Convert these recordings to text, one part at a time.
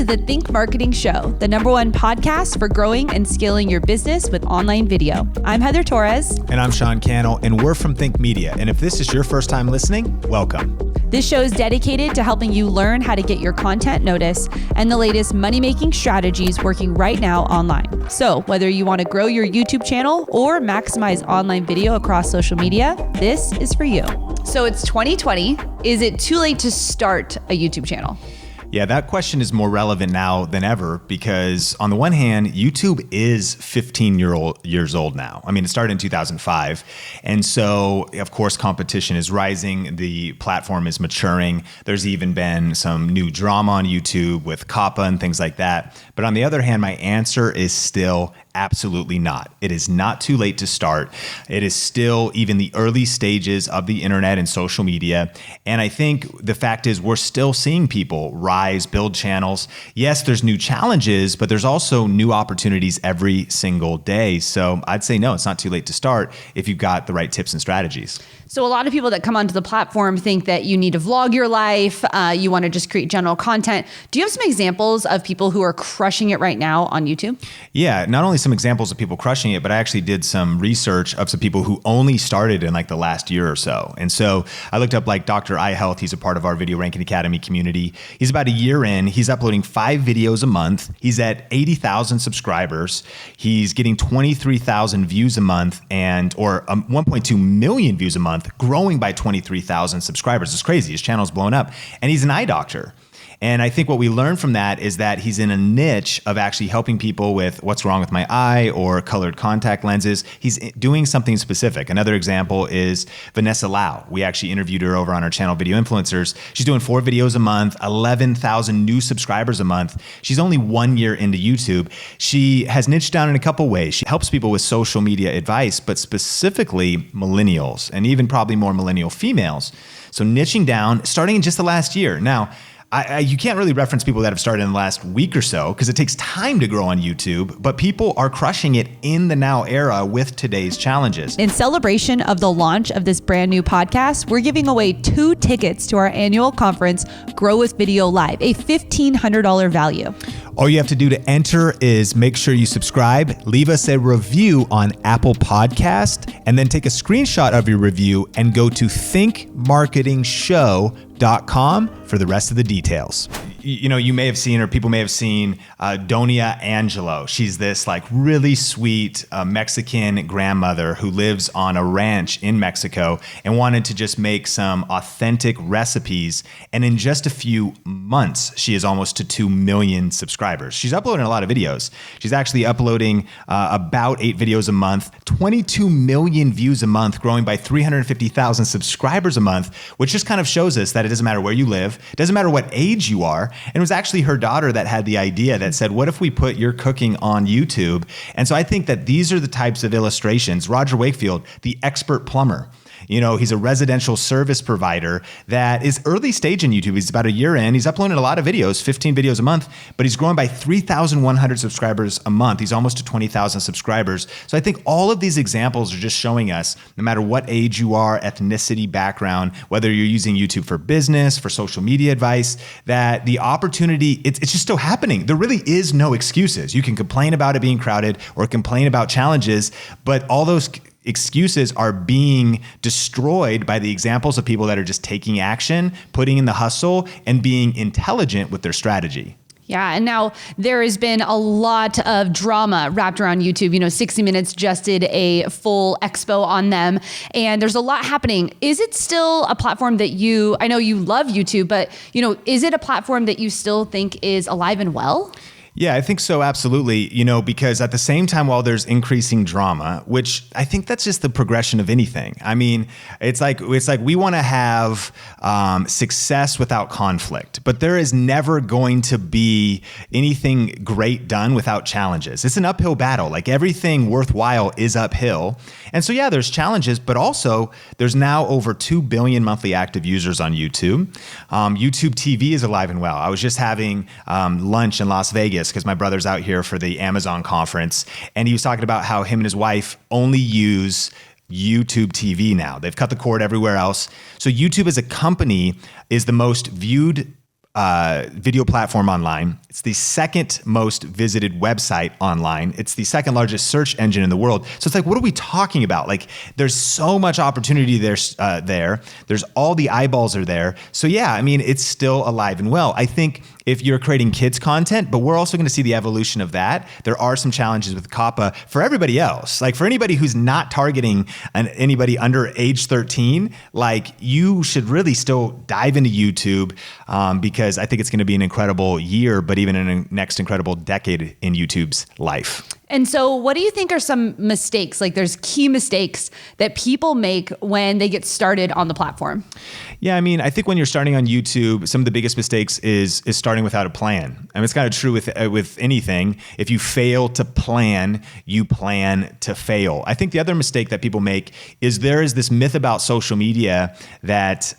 the Think Marketing Show, the #1 podcast for growing and scaling your business with online video. I'm Heather Torres. And I'm Sean Cannell, and we're from Think Media. And if this is your first time listening, welcome. This show is dedicated to helping you learn how to get your content noticed and the latest money-making strategies working right now online. So whether you want to grow your YouTube channel or maximize online video across social media, this is for you. So it's 2020. Is it too late to start a YouTube channel? Yeah, that question is more relevant now than ever because on the one hand, YouTube is 15 years old now. I mean, it started in 2005. And so, of course, competition is rising. The platform is maturing. There's even been some new drama on YouTube with COPPA and things like that. But on the other hand, my answer is still absolutely not. It is not too late to start. It is still even the early stages of the internet and social media. And I think the fact is we're still seeing people rise, build channels. Yes, there's new challenges, but there's also new opportunities every single day. So I'd say no, it's not too late to start if you've got the right tips and strategies. So a lot of people that come onto the platform think that you need to vlog your life. You want to just create general content. Do you have some examples of people who are crushing it right now on YouTube? Yeah, not only some examples of people crushing it, but I actually did some research of some people who only started in like the last year or so. And so I looked up like Dr. iHealth. He's a part of our Video Ranking Academy community. He's about a year in. He's uploading 5 videos a month. He's at 80,000 subscribers. He's getting 23,000 views a month or 1.2 million views a month, growing by 23,000 subscribers. It's crazy. His channel's blown up. And he's an eye doctor. And I think what we learned from that is that he's in a niche of actually helping people with what's wrong with my eye or colored contact lenses. He's doing something specific. Another example is Vanessa Lau. We actually interviewed her over on our channel, Video Influencers. She's doing 4 videos a month, 11,000 new subscribers a month. She's only 1 year into YouTube. She has niched down in a couple ways. She helps people with social media advice, but specifically millennials and even probably more millennial females. So niching down, starting in just the last year. Now, you can't really reference people that have started in the last week or so because it takes time to grow on YouTube, but people are crushing it in the now era with today's challenges. In celebration of the launch of this brand new podcast, we're giving away 2 tickets to our annual conference, Grow with Video Live, a $1,500 value. All you have to do to enter is make sure you subscribe, leave us a review on Apple Podcast, and then take a screenshot of your review and go to thinkmarketingshow.com for the rest of the details. You know, you may have seen, or people may have seen Donia Angelo. She's this like really sweet Mexican grandmother who lives on a ranch in Mexico and wanted to just make some authentic recipes. And in just a few months, she is almost to 2 million subscribers. She's uploading a lot of videos. She's actually uploading about 8 videos a month, 22 million views a month, growing by 350,000 subscribers a month, which just kind of shows us that it doesn't matter where you live, it doesn't matter what age you are. And it was actually her daughter that had the idea that said, what if we put your cooking on YouTube? And so I think that these are the types of illustrations. Roger Wakefield, the expert plumber. You know, he's a residential service provider that is early stage in YouTube. He's about a year in. He's uploading a lot of videos, 15 videos a month, but he's growing by 3,100 subscribers a month. He's almost to 20,000 subscribers. So I think all of these examples are just showing us, no matter what age you are, ethnicity, background, whether you're using YouTube for business, for social media advice, that the opportunity, it's just still happening. There really is no excuses. You can complain about it being crowded or complain about challenges, but all those excuses are being destroyed by the examples of people that are just taking action, putting in the hustle, and being intelligent with their strategy. Yeah, and now there has been a lot of drama wrapped around YouTube. You know, 60 Minutes just did a full expo on them, and there's a lot happening. Is it still a platform that I know you love YouTube, but you know, is it a platform that you still think is alive and well? Yeah, I think so. Absolutely. You know, because at the same time, while there's increasing drama, which I think that's just the progression of anything. I mean, it's like we want to have success without conflict, but there is never going to be anything great done without challenges. It's an uphill battle. Like everything worthwhile is uphill. And so, yeah, there's challenges, but also there's now over 2 billion monthly active users on YouTube. YouTube TV is alive and well. I was just having lunch in Las Vegas because my brother's out here for the Amazon conference, and he was talking about how him and his wife only use YouTube TV now. They've cut the cord everywhere else. So YouTube as a company is the most viewed video platform online. It's the second most visited website online. It's the second largest search engine in the world. So it's like, what are we talking about? Like, there's so much opportunity there. There's all the eyeballs are there. So yeah, I mean, it's still alive and well. I think if you're creating kids content, but we're also going to see the evolution of that. There are some challenges with COPPA for everybody else. Like for anybody who's not targeting anybody under age 13, like you should really still dive into YouTube because I think it's going to be an incredible year, but even a next incredible decade in YouTube's life. And so what do you think are some mistakes? Like there's key mistakes that people make when they get started on the platform. Yeah, I mean, I think when you're starting on YouTube, some of the biggest mistakes is starting without a plan. I mean, it's kind of true with anything. If you fail to plan, you plan to fail. I think the other mistake that people make is there is this myth about social media that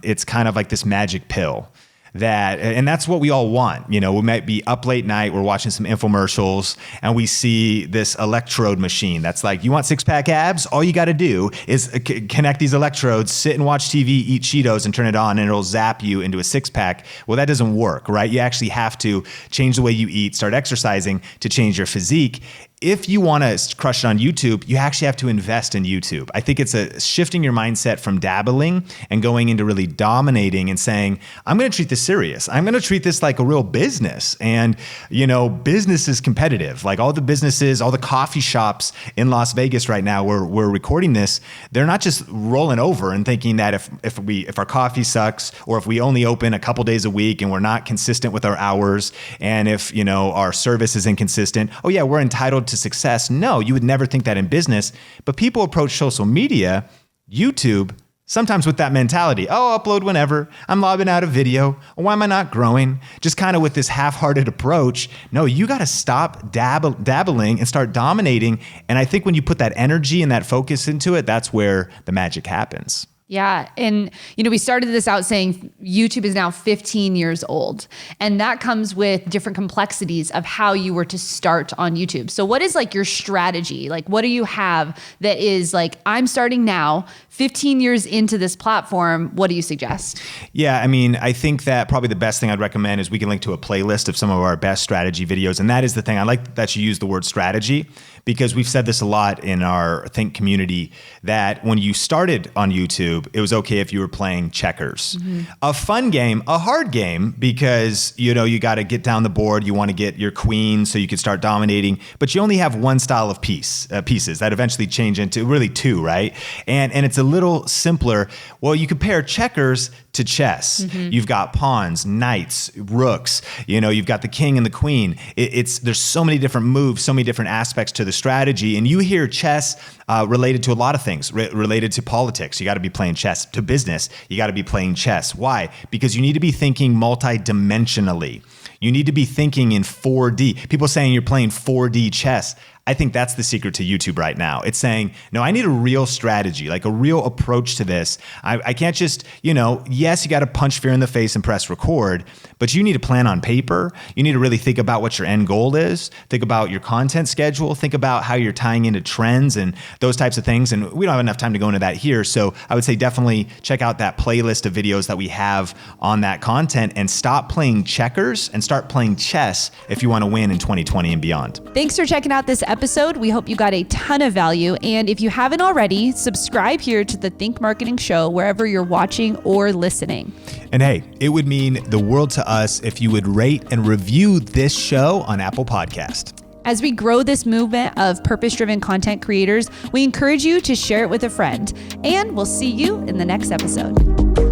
it's kind of like this magic pill. And that's what we all want. You know, we might be up late night, we're watching some infomercials and we see this electrode machine. That's like, you want 6-pack abs? All you got to do is connect these electrodes, sit and watch TV, eat Cheetos and turn it on and it'll zap you into a 6-pack. Well, that doesn't work, right? You actually have to change the way you eat, start exercising to change your physique. If you want to crush it on YouTube, you actually have to invest in YouTube. I think it's shifting your mindset from dabbling and going into really dominating and saying, I'm going to treat this serious. I'm going to treat this like a real business. And, you know, business is competitive. Like all the businesses, all the coffee shops in Las Vegas right now, where we're recording this, they're not just rolling over and thinking that if our coffee sucks or if we only open a couple days a week and we're not consistent with our hours and if, you know, our service is inconsistent, oh yeah, we're entitled to success. No, you would never think that in business, but people approach social media, YouTube, sometimes with that mentality. Oh, I'll upload whenever. I'm lobbing out a video. Why am I not growing? Just kind of with this half-hearted approach. No, you got to stop dabbling and start dominating. And I think when you put that energy and that focus into it, that's where the magic happens. Yeah. And, you know, we started this out saying YouTube is now 15 years old, and that comes with different complexities of how you were to start on YouTube. So what is like your strategy? Like, what do you have that is like, I'm starting now, 15 years into this platform. What do you suggest? Yeah. I mean, I think that probably the best thing I'd recommend is we can link to a playlist of some of our best strategy videos. And that is the thing. I like that you use the word strategy, because we've said this a lot in our Think community, that when you started on YouTube, it was okay if you were playing checkers. Mm-hmm. A fun game, a hard game, because you know you got to get down the board, you want to get your queen so you can start dominating, but you only have one style of pieces that eventually change into really two, right? And it's a little simpler. Well, you compare checkers to chess. Mm-hmm. You've got pawns, knights, rooks, you know, you've got the king and the queen. There's so many different moves, so many different aspects to the strategy. And you hear chess related to a lot of things, related to politics. You got to be playing chess. To business, you got to be playing chess. Why? Because you need to be thinking multidimensionally. You need to be thinking in 4D. People saying you're playing 4D chess. I think that's the secret to YouTube right now. It's saying, no, I need a real strategy, like a real approach to this. I can't just, you know, yes, you got to punch fear in the face and press record, but you need to plan on paper. You need to really think about what your end goal is. Think about your content schedule. Think about how you're tying into trends and those types of things. And we don't have enough time to go into that here. So I would say definitely check out that playlist of videos that we have on that content and stop playing checkers and start playing chess if you want to win in 2020 and beyond. Thanks for checking out this episode. We hope you got a ton of value. And if you haven't already, subscribe here to the Think Marketing Show wherever you're watching or listening. And hey, it would mean the world to us if you would rate and review this show on Apple Podcast. As we grow this movement of purpose-driven content creators, we encourage you to share it with a friend. And we'll see you in the next episode.